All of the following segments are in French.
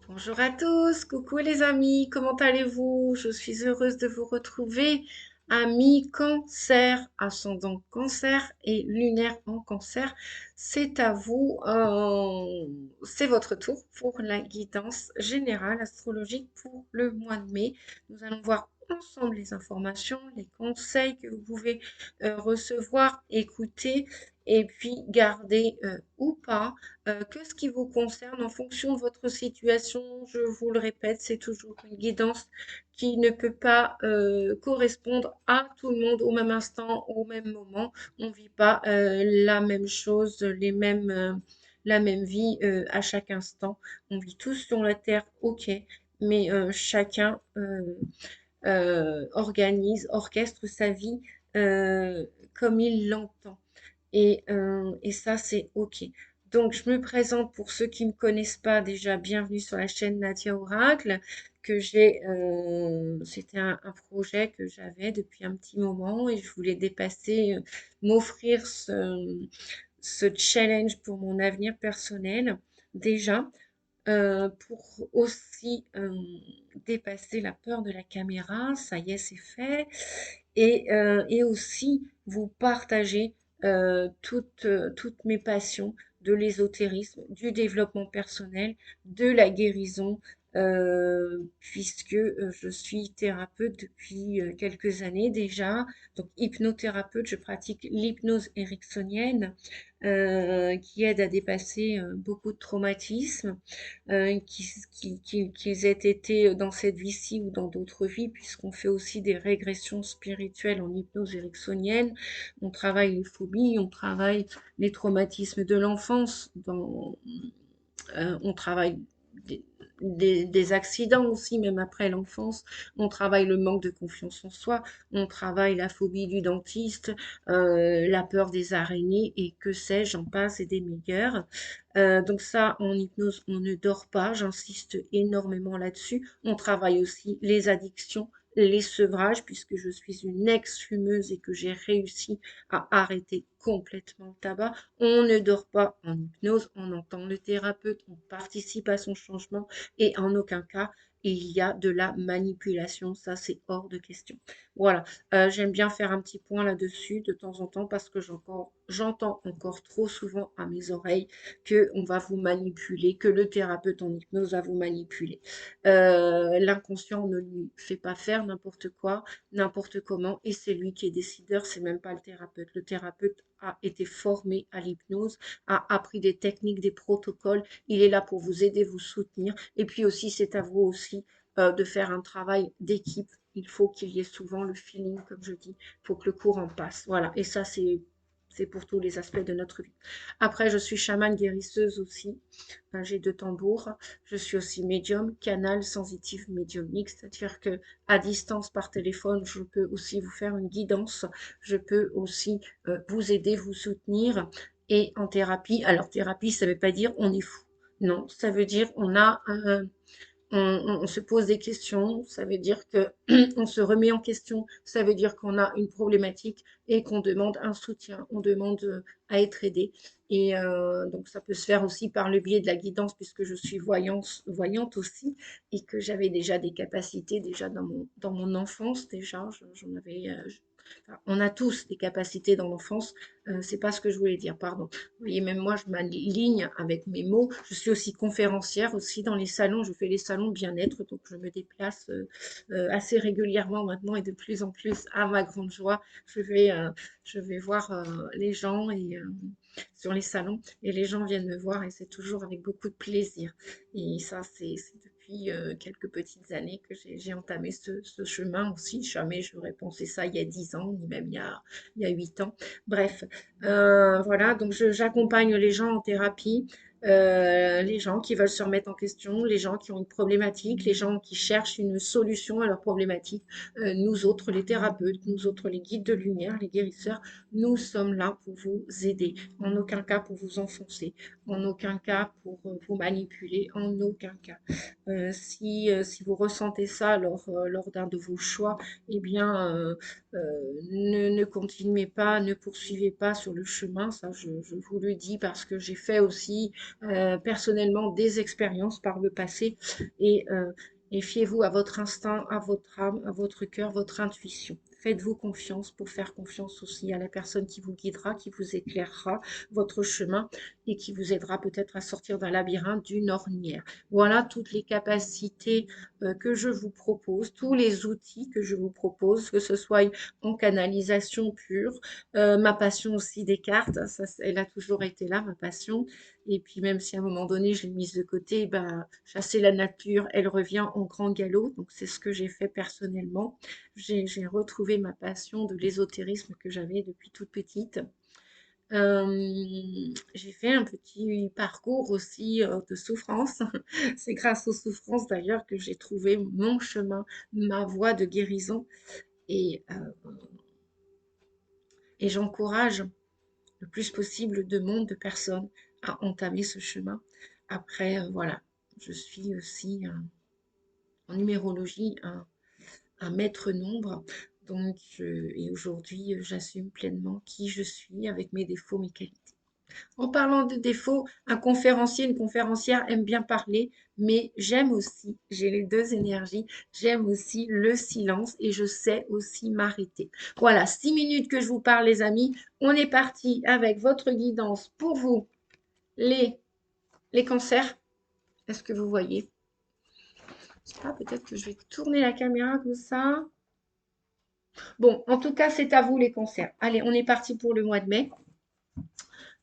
Bonjour à tous, coucou les amis, comment allez-vous? Je suis heureuse de vous retrouver. Amis cancer, ascendant cancer et lunaire en cancer, c'est à vous, c'est votre tour pour la guidance générale astrologique pour le mois de mai. Nous allons voir ensemble les informations, les conseils que vous pouvez recevoir, écouter et puis garder ou pas que ce qui vous concerne en fonction de votre situation. Je vous le répète, c'est toujours une guidance qui ne peut pas correspondre à tout le monde au même instant, au même moment. On ne vit pas la même chose, la même vie à chaque instant. On vit tous sur la Terre, ok, mais chacun orchestre sa vie euh, comme il l'entend. Et ça, c'est OK. Donc, je me présente pour ceux qui ne me connaissent pas déjà. Bienvenue sur la chaîne Nadia Oracle, c'était un projet que j'avais depuis un petit moment et je voulais dépasser, m'offrir ce challenge pour mon avenir personnel déjà, pour aussi dépasser la peur de la caméra. Ça y est, c'est fait et aussi vous partager toutes mes passions de l'ésotérisme, du développement personnel, de la guérison, puisque je suis thérapeute depuis quelques années déjà. Donc hypnothérapeute, je pratique l'hypnose ericksonienne qui aide à dépasser beaucoup de traumatismes qu'ils aient été dans cette vie-ci ou dans d'autres vies, puisqu'on fait aussi des régressions spirituelles en hypnose ericksonienne. On travaille les phobies, on travaille les traumatismes de l'enfance, on travaille des, des accidents aussi, même après l'enfance. On travaille le manque de confiance en soi, on travaille la phobie du dentiste, la peur des araignées et que sais-je, j'en passe et des meilleurs. Donc ça, en hypnose, on ne dort pas, j'insiste énormément là-dessus. On travaille aussi les addictions, les sevrages, puisque je suis une ex-fumeuse et que j'ai réussi à arrêter complètement le tabac. On ne dort pas en hypnose, on entend le thérapeute, on participe à son changement et en aucun cas il y a de la manipulation, ça c'est hors de question. Voilà, j'aime bien faire un petit point là-dessus de temps en temps parce que j'entends encore trop souvent à mes oreilles que on va vous manipuler, que le thérapeute en hypnose va vous manipuler. L'inconscient ne lui fait pas faire n'importe quoi, n'importe comment, et c'est lui qui est décideur, c'est même pas le thérapeute. Le thérapeute a été formé à l'hypnose, a appris des techniques, des protocoles. Il est là pour vous aider, vous soutenir. Et puis aussi, c'est à vous aussi de faire un travail d'équipe. Il faut qu'il y ait souvent le feeling, comme je dis. Il faut que le courant passe. Voilà. Et ça, c'est pour tous les aspects de notre vie. Après, je suis chamane guérisseuse aussi. J'ai deux tambours. Je suis aussi médium, canal sensitif médiumnique, c'est-à-dire que à distance par téléphone, je peux aussi vous faire une guidance. Je peux aussi vous aider, vous soutenir. Et en thérapie, alors thérapie, ça ne veut pas dire on est fou. Non, ça veut dire on se pose des questions, ça veut dire que on se remet en question, ça veut dire qu'on a une problématique et qu'on demande un soutien, on demande à être aidé. Et donc ça peut se faire aussi par le biais de la guidance puisque je suis voyante aussi et que j'avais déjà des capacités déjà dans mon enfance déjà, j'en avais, enfin, on a tous des capacités dans l'enfance, c'est pas ce que je voulais dire, pardon. Vous voyez, même moi, je m'aligne avec mes mots. Je suis aussi conférencière aussi dans les salons. Je fais les salons de bien-être, donc je me déplace assez régulièrement maintenant et de plus en plus à ma grande joie. Je vais voir les gens sur les salons et les gens viennent me voir et c'est toujours avec beaucoup de plaisir. Et ça, c'est depuis quelques petites années que j'ai entamé ce chemin aussi. Jamais j'aurais pensé ça il y a 10 ans, ni même il y a 8 ans. Bref, voilà, donc j'accompagne les gens en thérapie, les gens qui veulent se remettre en question, les gens qui ont une problématique, les gens qui cherchent une solution à leur problématique. Nous autres, les thérapeutes, nous autres, les guides de lumière, les guérisseurs, nous sommes là pour vous aider. En aucun cas pour vous enfoncer, en aucun cas pour vous manipuler, en aucun cas. Si vous ressentez ça lors d'un de vos choix, eh bien, ne continuez pas, ne poursuivez pas sur le chemin. Ça, je vous le dis parce que j'ai fait aussi personnellement des expériences par le passé. Et fiez-vous à votre instinct, à votre âme, à votre cœur, votre intuition. Faites-vous confiance pour faire confiance aussi à la personne qui vous guidera, qui vous éclairera votre chemin et qui vous aidera peut-être à sortir d'un labyrinthe, d'une ornière. Voilà toutes les capacités que je vous propose, tous les outils que je vous propose, que ce soit en canalisation pure, ma passion aussi des cartes, ça, elle a toujours été là, ma passion. Et puis même si à un moment donné je l'ai mise de côté, ben, chasser la nature, elle revient en grand galop. Donc c'est ce que j'ai fait personnellement. J'ai retrouvé ma passion de l'ésotérisme que j'avais depuis toute petite. J'ai fait un petit parcours aussi de souffrance. C'est grâce aux souffrances d'ailleurs que j'ai trouvé mon chemin, ma voie de guérison. Et, euh, et j'encourage le plus possible de monde, de personnes à entamer ce chemin. Après, voilà, je suis aussi en numérologie un maître nombre. Donc, et aujourd'hui, j'assume pleinement qui je suis avec mes défauts, mes qualités. En parlant de défauts, un conférencier, une conférencière aime bien parler, mais j'aime aussi, j'ai les deux énergies, j'aime aussi le silence et je sais aussi m'arrêter. Voilà, 6 minutes que je vous parle, les amis. On est parti avec votre guidance pour vous, les, les cancers. Est-ce que vous voyez? Je sais pas, peut-être que je vais tourner la caméra comme ça. Bon, en tout cas, c'est à vous les cancers. Allez, on est parti pour le mois de mai.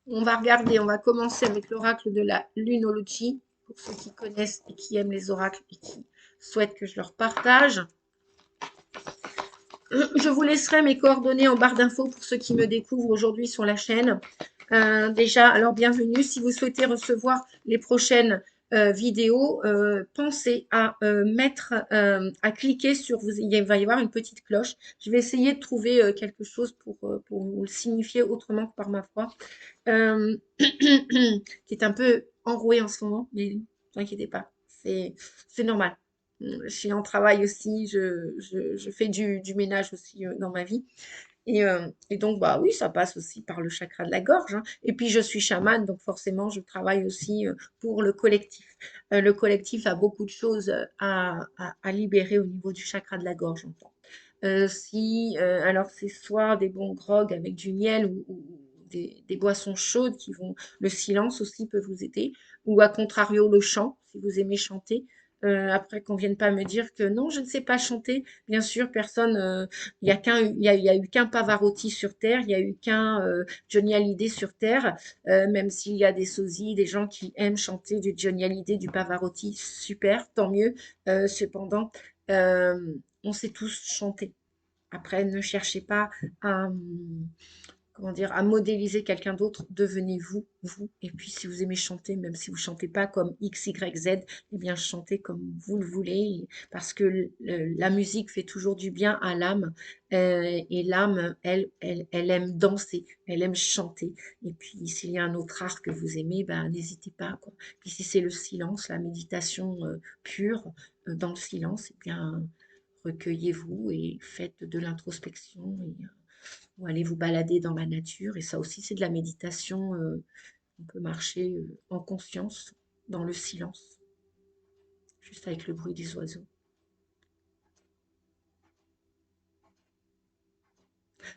On va regarder, on va commencer avec l'oracle de la lunologie, pour ceux qui connaissent et qui aiment les oracles et qui souhaitent que je leur partage. Je vous laisserai mes coordonnées en barre d'infos pour ceux qui me découvrent aujourd'hui sur la chaîne. Déjà, alors bienvenue. Si vous souhaitez recevoir les prochaines vidéos, pensez à à cliquer sur, il va y avoir une petite cloche. Je vais essayer de trouver quelque chose pour vous le signifier autrement que par ma voix. Qui est un peu enroué en ce moment, mais ne vous inquiétez pas, c'est normal. Je suis en travail aussi, je fais du ménage aussi dans ma vie. Et donc, bah oui, ça passe aussi par le chakra de la gorge, hein. Et puis, je suis chamane, donc forcément, je travaille aussi pour le collectif. Le collectif a beaucoup de choses à libérer au niveau du chakra de la gorge, j'entends. Alors, c'est soit des bons grogs avec du miel ou des boissons chaudes qui vont. Le silence aussi peut vous aider. Ou à contrario, le chant, si vous aimez chanter. Après qu'on vienne pas me dire que non, je ne sais pas chanter. Bien sûr, personne. Il y a eu qu'un Pavarotti sur Terre, il y a eu qu'un Johnny Hallyday sur Terre. Même s'il y a des sosies, des gens qui aiment chanter du Johnny Hallyday, du Pavarotti, super, tant mieux. Cependant, euh, on sait tous chanter. Après, ne cherchez pas à, comment dire, à modéliser quelqu'un d'autre. Devenez vous, vous. Et puis, si vous aimez chanter, même si vous ne chantez pas comme X, Y, Z, eh bien, chantez comme vous le voulez. Parce que la musique fait toujours du bien à l'âme. Et l'âme, elle aime danser, elle aime chanter. Et puis, s'il y a un autre art que vous aimez, ben, n'hésitez pas, quoi. Puis, si c'est le silence, la méditation pure dans le silence, eh bien, recueillez-vous et faites de l'introspection ou allez vous balader dans la nature. Et ça aussi, c'est de la méditation. On peut marcher en conscience dans le silence, juste avec le bruit des oiseaux.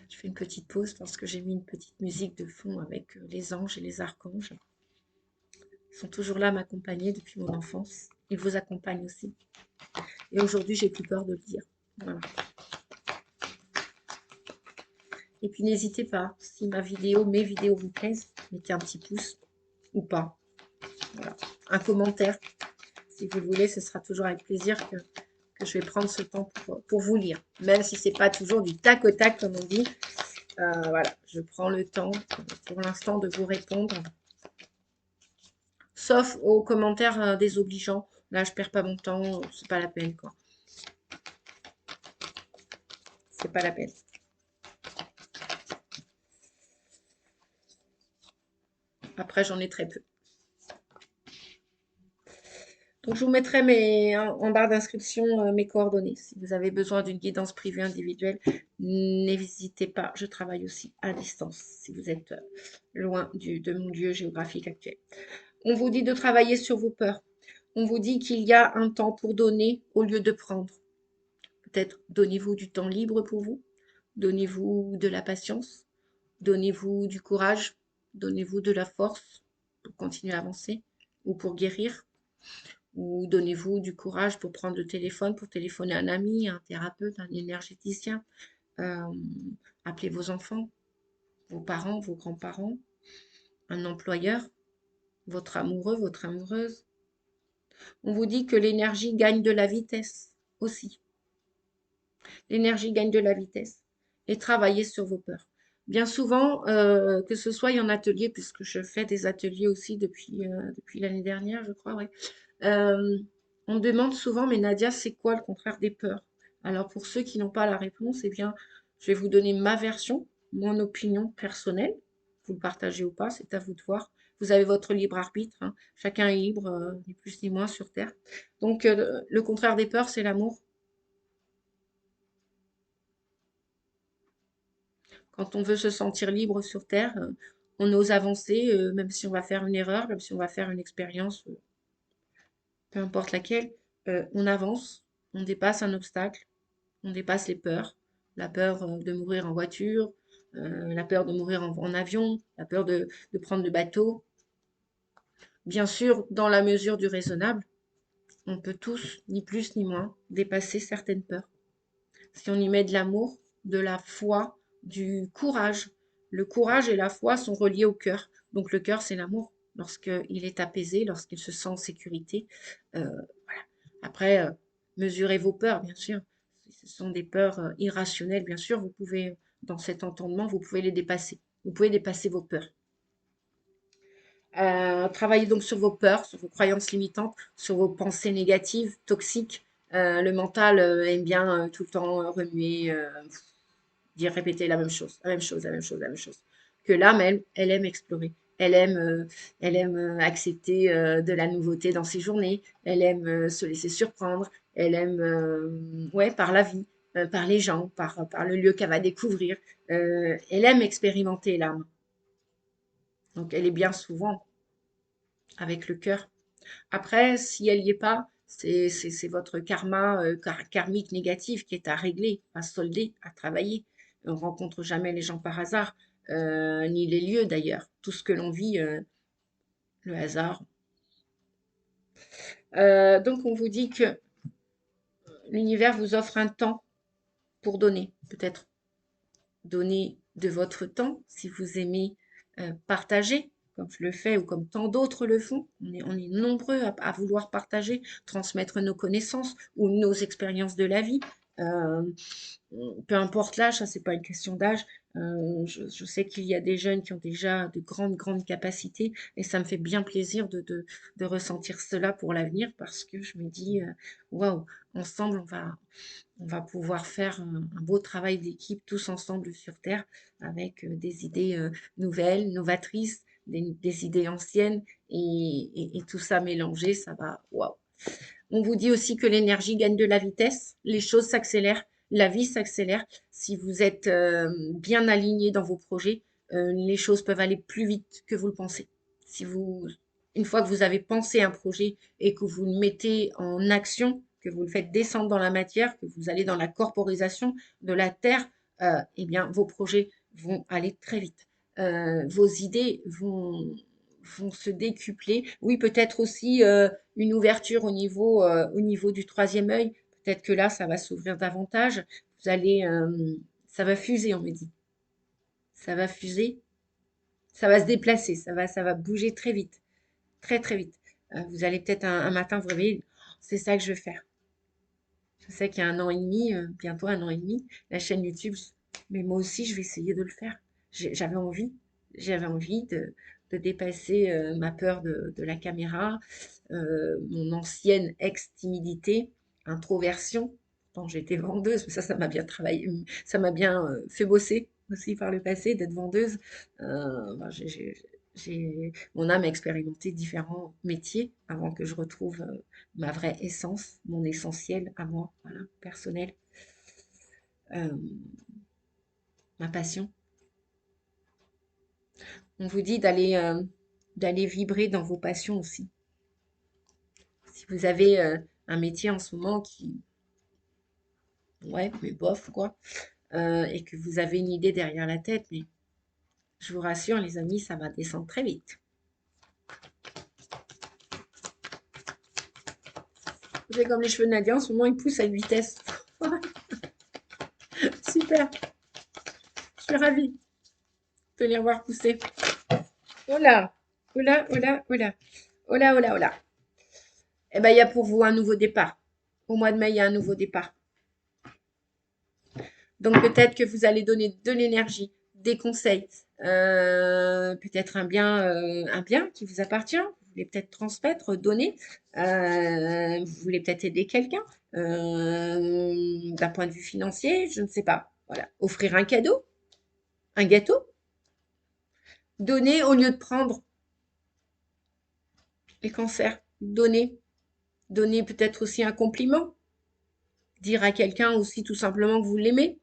Je fais une petite pause parce que j'ai mis une petite musique de fond avec les anges et les archanges. Ils sont toujours là à m'accompagner depuis mon enfance. Ils vous accompagnent aussi. Et aujourd'hui, j'ai plus peur de le dire. Voilà. Et puis n'hésitez pas, si mes vidéos vous plaisent, mettez un petit pouce ou pas. Voilà. Un commentaire, si vous le voulez, ce sera toujours avec plaisir que je vais prendre ce temps pour vous lire. Même si ce n'est pas toujours du tac au tac, comme on dit. Voilà, je prends le temps pour l'instant de vous répondre. Sauf aux commentaires désobligeants. Là, je perds pas mon temps, c'est pas la peine, quoi. C'est pas la peine. Après, j'en ai très peu. Donc, je vous mettrai en barre d'inscription mes coordonnées. Si vous avez besoin d'une guidance privée individuelle, n'hésitez pas. Je travaille aussi à distance si vous êtes loin de mon lieu géographique actuel. On vous dit de travailler sur vos peurs. On vous dit qu'il y a un temps pour donner au lieu de prendre. Peut-être donnez-vous du temps libre pour vous. Donnez-vous de la patience. Donnez-vous du courage. Donnez-vous de la force pour continuer à avancer ou pour guérir. Ou donnez-vous du courage pour prendre le téléphone, pour téléphoner à un ami, un thérapeute, un énergéticien. Euh, Appelez vos enfants, vos parents, vos grands-parents, un employeur, votre amoureux, votre amoureuse. On vous dit que l'énergie gagne de la vitesse aussi. L'énergie gagne de la vitesse. Et travaillez sur vos peurs. Bien souvent, que ce soit en atelier, puisque je fais des ateliers aussi depuis l'année dernière, je crois, ouais. Euh, on me demande souvent, mais Nadia, c'est quoi le contraire des peurs? Alors pour ceux qui n'ont pas la réponse, eh bien, je vais vous donner ma version, mon opinion personnelle. Vous le partagez ou pas, c'est à vous de voir. Vous avez votre libre arbitre, hein. Chacun est libre, ni plus ni moins sur Terre. Donc, le contraire des peurs, c'est l'amour. Quand on veut se sentir libre sur Terre, on ose avancer, même si on va faire une erreur, même si on va faire une expérience, peu importe laquelle, on avance, on dépasse un obstacle, on dépasse les peurs. La peur de mourir en voiture, la peur de mourir en avion, la peur de prendre le bateau. Bien sûr, dans la mesure du raisonnable, on peut tous, ni plus ni moins, dépasser certaines peurs. Si on y met de l'amour, de la foi, du courage. Le courage et la foi sont reliés au cœur. Donc le cœur, c'est l'amour. Lorsqu'il est apaisé, lorsqu'il se sent en sécurité. Euh, voilà. Après, mesurez vos peurs, bien sûr. Si ce sont des peurs irrationnelles, bien sûr, vous pouvez, dans cet entendement, vous pouvez les dépasser. Vous pouvez dépasser vos peurs. Travaillez donc sur vos peurs, sur vos croyances limitantes, sur vos pensées négatives, toxiques. Le mental aime bien tout le temps remuer, dire répéter la même chose, la même chose, la même chose, la même chose. Que l'âme, elle aime explorer. Elle aime accepter de la nouveauté dans ses journées. Elle aime se laisser surprendre. Elle aime, ouais, par la vie, par les gens, par le lieu qu'elle va découvrir. Elle aime expérimenter l'âme. Donc, elle est bien souvent avec le cœur. Après, si elle n'y est pas, c'est votre karma karmique négatif qui est à régler, à solder, à travailler. On ne rencontre jamais les gens par hasard, ni les lieux d'ailleurs. Tout ce que l'on vit, le hasard. Donc on vous dit que l'univers vous offre un temps pour donner. Peut-être donner de votre temps si vous aimez partager, comme je le fais ou comme tant d'autres le font. On est nombreux à vouloir partager, transmettre nos connaissances ou nos expériences de la vie. Euh, Peu importe l'âge, ça c'est pas une question d'âge. Je sais qu'il y a des jeunes qui ont déjà de grandes capacités et ça me fait bien plaisir de ressentir cela pour l'avenir parce que je me dis, waouh, ensemble on va pouvoir faire un beau travail d'équipe tous ensemble sur Terre avec des idées nouvelles, novatrices, des idées anciennes et tout ça mélangé, ça va, waouh. On vous dit aussi que l'énergie gagne de la vitesse, les choses s'accélèrent, la vie s'accélère. Si vous êtes bien aligné dans vos projets, les choses peuvent aller plus vite que vous le pensez. Si vous, une fois que vous avez pensé un projet et que vous le mettez en action, que vous le faites descendre dans la matière, que vous allez dans la corporisation de la terre, eh bien, vos projets vont aller très vite. Vos idées vont se décupler. Oui, peut-être aussi une ouverture au niveau du troisième œil. Peut-être que là, ça va s'ouvrir davantage. Vous allez, ça va fuser, on me dit. Ça va fuser, ça va se déplacer, ça va bouger très vite, très très vite. Vous allez peut-être un matin vous réveiller, c'est ça que je veux faire. Je sais qu'il y a un an et demi, bientôt un an et demi, la chaîne YouTube, mais moi aussi, je vais essayer de le faire. J'avais envie, j'avais envie de dépasser ma peur de la caméra, mon ancienne ex-timidité, introversion. Quand j'étais vendeuse, ça m'a bien travaillé, ça m'a bien fait bosser aussi par le passé d'être vendeuse. Ben, Mon âme a expérimenté différents métiers avant que je retrouve ma vraie essence, mon essentiel à moi, voilà, personnel, euh, ma passion. On vous dit d'aller vibrer dans vos passions aussi. Si vous avez un métier en ce moment qui, ouais, mais bof, quoi, et que vous avez une idée derrière la tête, mais je vous rassure, les amis, ça va descendre très vite. Vous avez comme les cheveux de Nadia, en ce moment, ils poussent à une vitesse. Super, je suis ravie de les voir pousser. Oh là, oh là, oh là, oh là, oh là, oh là, oh là. Eh bien, il y a pour vous un nouveau départ. Au mois de mai, il y a un nouveau départ. Donc, peut-être que vous allez donner de l'énergie, des conseils, peut-être un bien qui vous appartient. Vous voulez peut-être transmettre, donner. Vous voulez peut-être aider quelqu'un d'un point de vue financier, je ne sais pas. Voilà. Offrir un cadeau, un gâteau. Donner au lieu de prendre les cancers. Donner. Donner peut-être aussi un compliment. Dire à quelqu'un aussi tout simplement que vous l'aimez.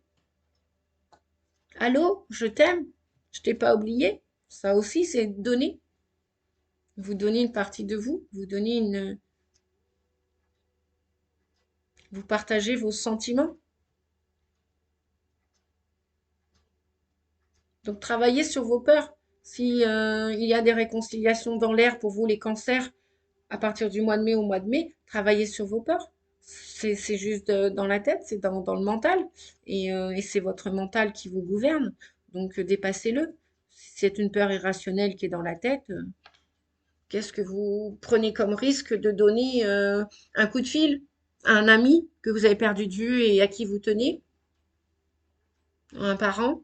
Allô, je t'aime, je t'ai pas oublié. Ça aussi, c'est donner. Vous donnez une partie de vous, vous partagez vos sentiments. Donc, travaillez sur vos peurs. Si il y a des réconciliations dans l'air pour vous, les cancers, à partir du mois de mai au mois de mai, travaillez sur vos peurs. C'est juste dans la tête, c'est dans le mental. Et c'est votre mental qui vous gouverne. Donc, dépassez-le. Si c'est une peur irrationnelle qui est dans la tête, qu'est-ce que vous prenez comme risque de donner un coup de fil à un ami que vous avez perdu de vue et à qui vous tenez, un parent?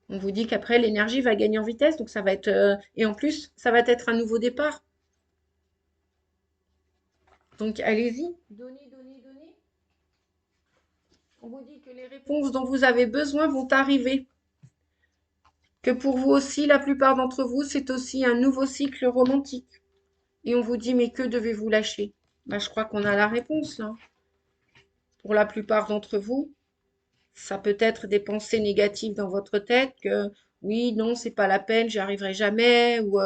On vous dit qu'après, l'énergie va gagner en vitesse, donc ça va être... et en plus, ça va être un nouveau départ. Donc allez-y, donnez, donnez, donnez. On vous dit que les réponses dont vous avez besoin vont arriver. Que pour vous aussi, la plupart d'entre vous, c'est aussi un nouveau cycle romantique. Et on vous dit, mais que devez-vous lâcher? Bah, je crois qu'on a la réponse là. Pour la plupart d'entre vous, ça peut être des pensées négatives dans votre tête que oui, non, c'est pas la peine, j'y arriverai jamais, ou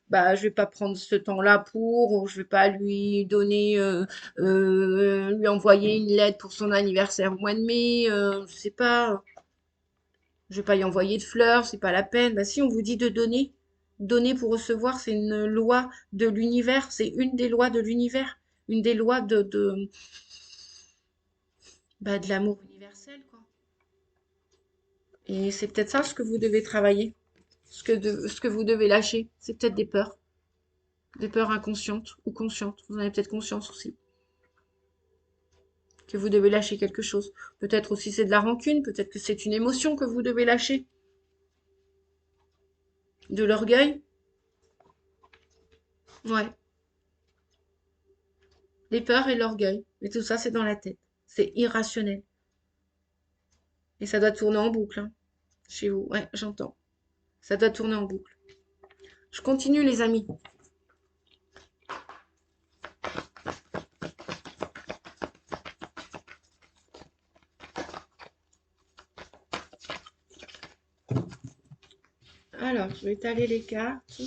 bah je vais pas prendre ce temps-là pour, ou je vais pas lui donner, lui envoyer une lettre pour son anniversaire au mois de mai, je sais pas, je vais pas y envoyer de fleurs, c'est pas la peine. Bah si on vous dit de donner, donner pour recevoir, c'est une loi de l'univers, c'est une des lois de l'univers, une des lois bah, de l'amour universel, quoi. Et c'est peut-être ça ce que vous devez travailler, ce que vous devez lâcher. C'est peut-être des peurs inconscientes ou conscientes. Vous en avez peut-être conscience aussi, que vous devez lâcher quelque chose. Peut-être aussi c'est de la rancune, peut-être que c'est une émotion que vous devez lâcher. De l'orgueil, ouais. Les peurs et l'orgueil. Mais tout ça, c'est dans la tête. C'est irrationnel. Et ça doit tourner en boucle, hein, chez vous. Ouais, j'entends. Ça doit tourner en boucle. Je continue, les amis. Alors, je vais étaler les cartes.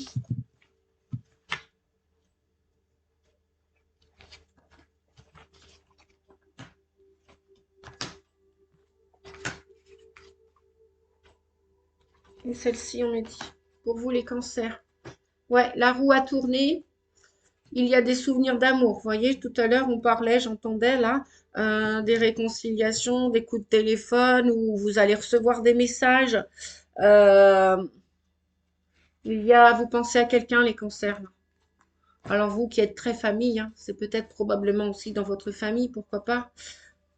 Et celle-ci, on m'a dit. Pour vous, les cancers. Ouais, la roue a tourné. Il y a des souvenirs d'amour. Vous voyez, tout à l'heure, on parlait, j'entendais là, des réconciliations, des coups de téléphone où vous allez recevoir des messages. Euh, vous pensez à quelqu'un, les cancers, là. Alors vous qui êtes très famille, hein, c'est peut-être probablement aussi dans votre famille, pourquoi pas?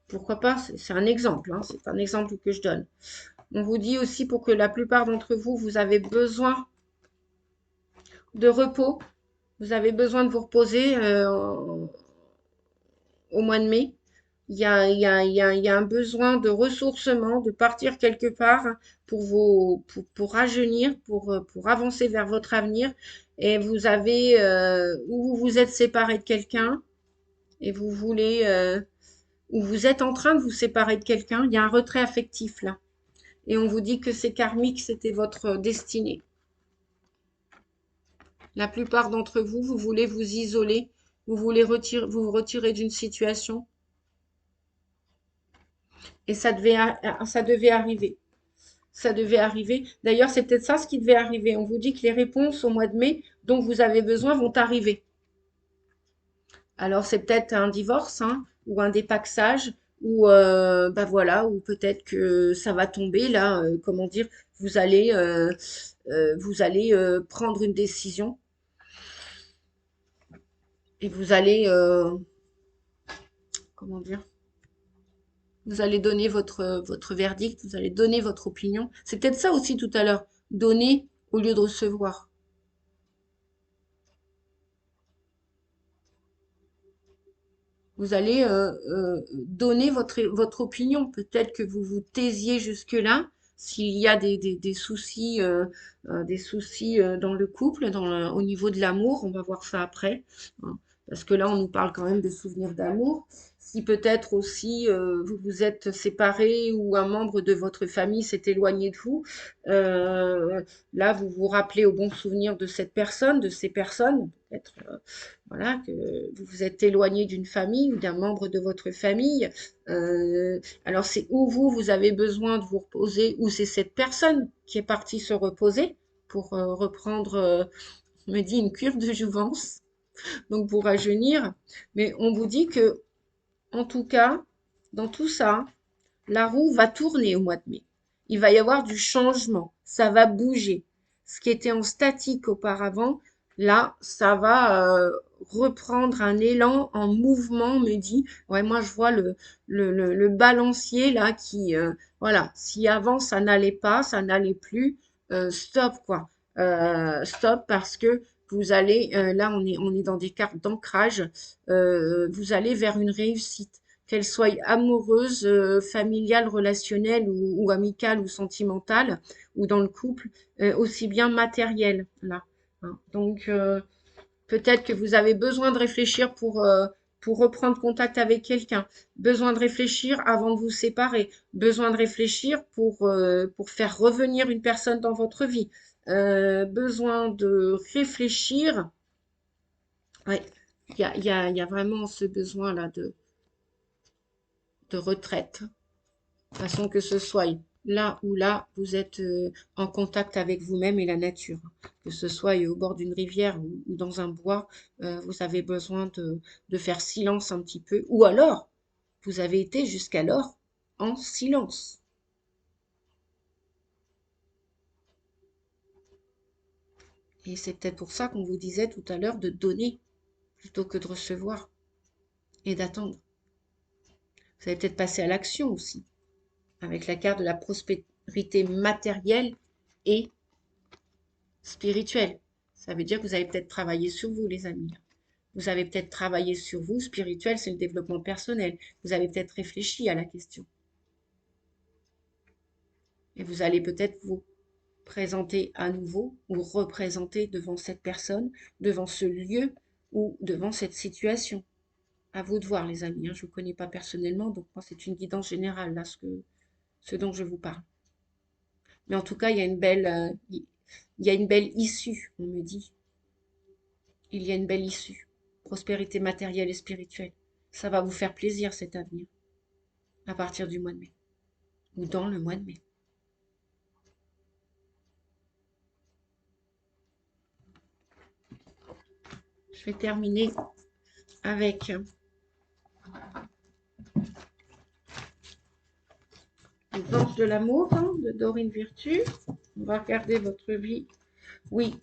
Pourquoi pas? C'est un exemple, hein, c'est un exemple que je donne. On vous dit aussi pour que la plupart d'entre vous, vous avez besoin de repos, vous avez besoin de vous reposer au mois de mai. il y a un besoin de ressourcement, de partir quelque part pour rajeunir, pour avancer vers votre avenir. Et vous avez, ou vous vous êtes séparé de quelqu'un et vous voulez, ou vous êtes en train de vous séparer de quelqu'un. Il y a un retrait affectif là. Et on vous dit que c'est karmique, c'était votre destinée. La plupart d'entre vous, vous voulez vous isoler, vous voulez vous retirer d'une situation. Et ça devait arriver. Ça devait arriver. D'ailleurs, c'est peut-être ça ce qui devait arriver. On vous dit que les réponses au mois de mai dont vous avez besoin vont arriver. Alors, c'est peut-être un divorce, hein, ou un dépaxage, ou bah voilà, ou peut-être que ça va tomber là. Comment dire, vous allez prendre une décision et vous allez, comment dire, vous allez donner votre verdict, vous allez donner votre opinion. C'est peut-être ça aussi tout à l'heure, donner au lieu de recevoir. Vous allez donner votre opinion. Peut-être que vous vous taisiez jusque-là. S'il y a des soucis dans le couple, au niveau de l'amour, on va voir ça après, hein. Parce que là, on nous parle quand même de souvenirs d'amour. Si peut-être aussi vous vous êtes séparés ou un membre de votre famille s'est éloigné de vous, là, vous vous rappelez au bon souvenir de cette personne, de ces personnes, peut-être voilà, que vous vous êtes éloigné d'une famille ou d'un membre de votre famille. Alors c'est où vous avez besoin de vous reposer, ou c'est cette personne qui est partie se reposer pour reprendre, on me dit, une cure de jouvence, donc pour rajeunir. Mais on vous dit que, en tout cas, dans tout ça, la roue va tourner au mois de mai. Il va y avoir du changement. Ça va bouger. Ce qui était en statique auparavant, là, ça va reprendre un élan en mouvement, me dit. Ouais, moi, je vois le balancier là qui, voilà, si avant ça n'allait pas, ça n'allait plus, stop quoi. Stop parce que vous allez, là, on est dans des cartes d'ancrage, vous allez vers une réussite, qu'elle soit amoureuse, familiale, relationnelle ou amicale ou sentimentale, ou dans le couple, aussi bien matérielle, là, hein. Donc, peut-être que vous avez besoin de réfléchir pour reprendre contact avec quelqu'un, besoin de réfléchir avant de vous séparer, besoin de réfléchir pour faire revenir une personne dans votre vie, besoin de réfléchir. Ouais, il y a vraiment ce besoin-là de retraite. De façon que ce soit là ou là, vous êtes en contact avec vous-même et la nature. Que ce soit au bord d'une rivière ou dans un bois, vous avez besoin de faire silence un petit peu. Ou alors, vous avez été jusqu'alors en silence. Et c'est peut-être pour ça qu'on vous disait tout à l'heure de donner plutôt que de recevoir et d'attendre. Vous allez peut-être passer à l'action aussi, avec la carte de la prospérité matérielle et spirituelle. Ça veut dire que vous avez peut-être travaillé sur vous, les amis. Vous avez peut-être travaillé sur vous. Spirituel, c'est le développement personnel. Vous avez peut-être réfléchi à la question. Et vous allez peut-être vous présenter à nouveau ou représenter devant cette personne, devant ce lieu ou devant cette situation. À vous de voir, les amis, hein. Je ne vous connais pas personnellement, donc moi, c'est une guidance générale, là, ce dont je vous parle. Mais en tout cas, il y a une belle issue, on me dit. Il y a une belle issue. Prospérité matérielle et spirituelle. Ça va vous faire plaisir cet avenir à partir du mois de mai ou dans le mois de mai. Je vais terminer avec les anges de l'amour, hein, de Dorine Virtue. On va regarder votre vie. Oui.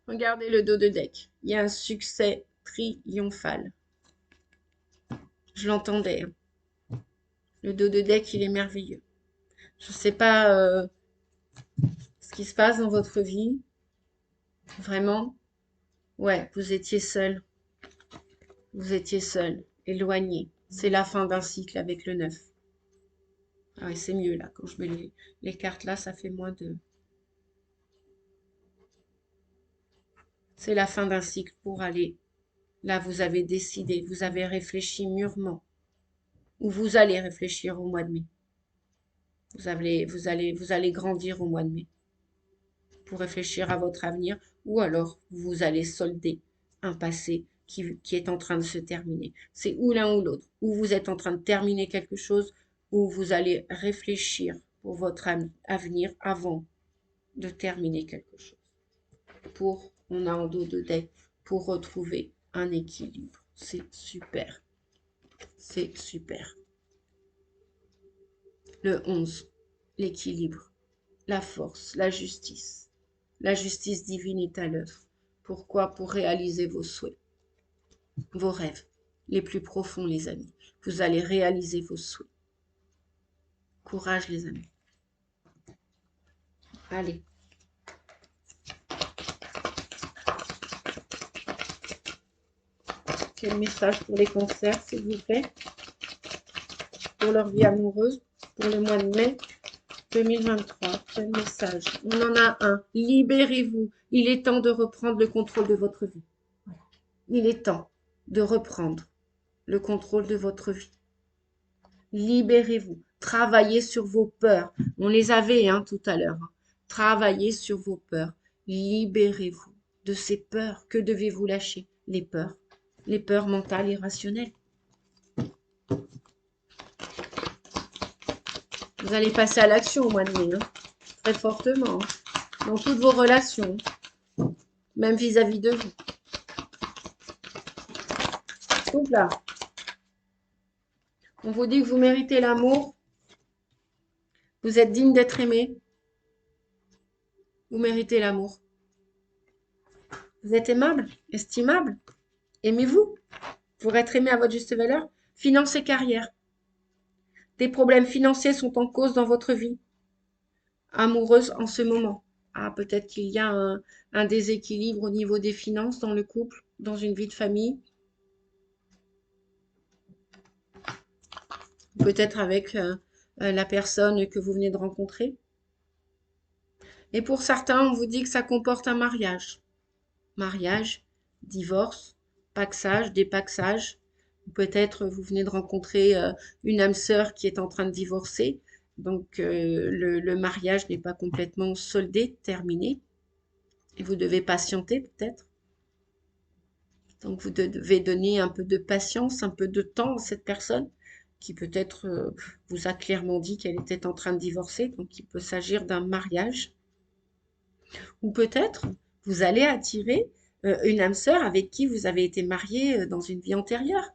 Regardez le dos de deck. Il y a un succès triomphal. Je l'entendais, hein. Le dos de deck, il est merveilleux. Je ne sais pas ce qui se passe dans votre vie. Vraiment. Ouais, vous étiez seul. Vous étiez seul, éloigné. C'est la fin d'un cycle avec le 9. Ah ouais, c'est mieux là. Quand je mets les cartes là, ça fait moins de... C'est la fin d'un cycle pour aller. Là, vous avez décidé, vous avez réfléchi mûrement. Ou vous allez réfléchir au mois de mai. Vous allez grandir au mois de mai pour réfléchir à votre avenir. Ou alors, vous allez solder un passé qui est en train de se terminer. C'est ou l'un ou l'autre. Ou vous êtes en train de terminer quelque chose, ou vous allez réfléchir pour votre avenir avant de terminer quelque chose. On a en dos de deck pour retrouver un équilibre. C'est super. C'est super. Le 11, l'équilibre, la force, la justice. La justice divine est à l'œuvre. Pourquoi? Pour réaliser vos souhaits, vos rêves les plus profonds, les amis. Vous allez réaliser vos souhaits. Courage, les amis. Allez. Quel message pour les cancers, s'il vous plaît? Pour leur vie amoureuse, pour le mois de mai 2023. Quel message? On en a un. Libérez-vous. Il est temps de reprendre le contrôle de votre vie. Il est temps de reprendre le contrôle de votre vie. Libérez-vous. Travaillez sur vos peurs. On les avait tout à l'heure. Travaillez sur vos peurs. Libérez-vous de ces peurs. Que devez-vous lâcher? Les peurs. Les peurs mentales et rationnelles. Vous allez passer à l'action au mois de mai. Très fortement. Dans toutes vos relations. Même vis-à-vis de vous. Donc là, on vous dit que vous méritez l'amour. Vous êtes digne d'être aimé. Vous méritez l'amour. Vous êtes aimable, estimable. Aimez-vous pour être aimé à votre juste valeur. Finance et carrière. Des problèmes financiers sont en cause dans votre vie amoureuse en ce moment. Ah, peut-être qu'il y a un déséquilibre au niveau des finances dans le couple, dans une vie de famille. Peut-être avec la personne que vous venez de rencontrer. Et pour certains, on vous dit que ça comporte un mariage. Mariage, divorce, paxage, dépaxage. Peut-être vous venez de rencontrer une âme sœur qui est en train de divorcer. Donc le mariage n'est pas complètement soldé, terminé. Et vous devez patienter peut-être. Donc vous devez donner un peu de patience, un peu de temps à cette personne qui peut-être vous a clairement dit qu'elle était en train de divorcer. Donc il peut s'agir d'un mariage. Ou peut-être vous allez attirer une âme sœur avec qui vous avez été marié dans une vie antérieure.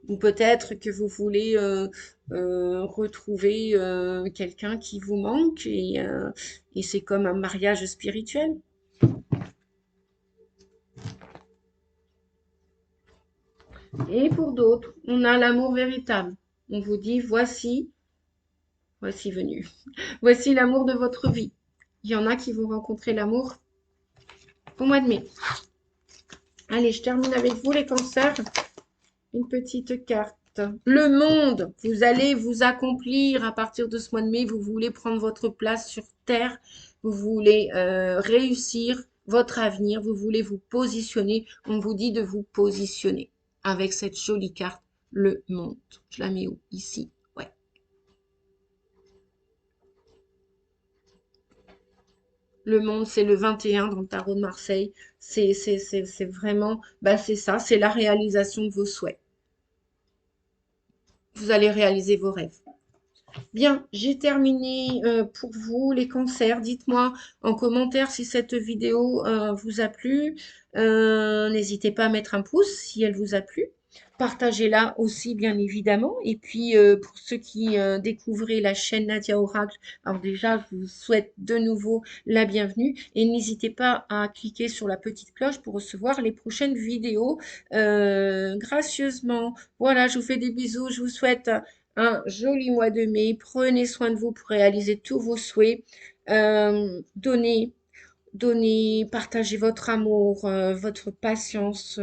Ou peut-être que vous voulez retrouver quelqu'un qui vous manque et c'est comme un mariage spirituel. Et pour d'autres, on a l'amour véritable. On vous dit, voici venu. Voici l'amour de votre vie. Il y en a qui vont rencontrer l'amour au mois de mai. Allez, je termine avec vous les cancers. Une petite carte. Le monde, vous allez vous accomplir à partir de ce mois de mai. Vous voulez prendre votre place sur Terre. Vous voulez réussir votre avenir. Vous voulez vous positionner. On vous dit de vous positionner avec cette jolie carte, le monde. Je la mets où? Ici. Ouais. Le monde, c'est le 21 dans le tarot de Marseille. C'est vraiment, bah c'est ça, c'est la réalisation de vos souhaits. Vous allez réaliser vos rêves. Bien, j'ai terminé pour vous les cancers. Dites-moi en commentaire si cette vidéo vous a plu. N'hésitez pas à mettre un pouce si elle vous a plu. Partagez-la aussi, bien évidemment. Et puis, pour ceux qui découvrent la chaîne Nadia Oracle, alors déjà, je vous souhaite de nouveau la bienvenue. Et n'hésitez pas à cliquer sur la petite cloche pour recevoir les prochaines vidéos gracieusement. Voilà, je vous fais des bisous. Je vous souhaite un joli mois de mai. Prenez soin de vous pour réaliser tous vos souhaits. Donnez, partagez votre amour, votre patience.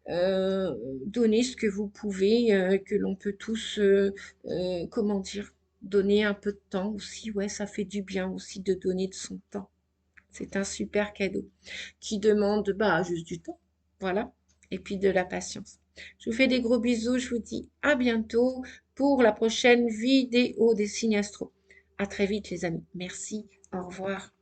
euh, donnez ce que vous pouvez, que l'on peut tous, comment dire, donner un peu de temps aussi. Ouais, ça fait du bien aussi de donner de son temps. C'est un super cadeau qui demande bah, juste du temps. Voilà. Et puis de la patience. Je vous fais des gros bisous. Je vous dis à bientôt pour la prochaine vidéo des signes astro. À très vite, les amis. Merci. Au revoir.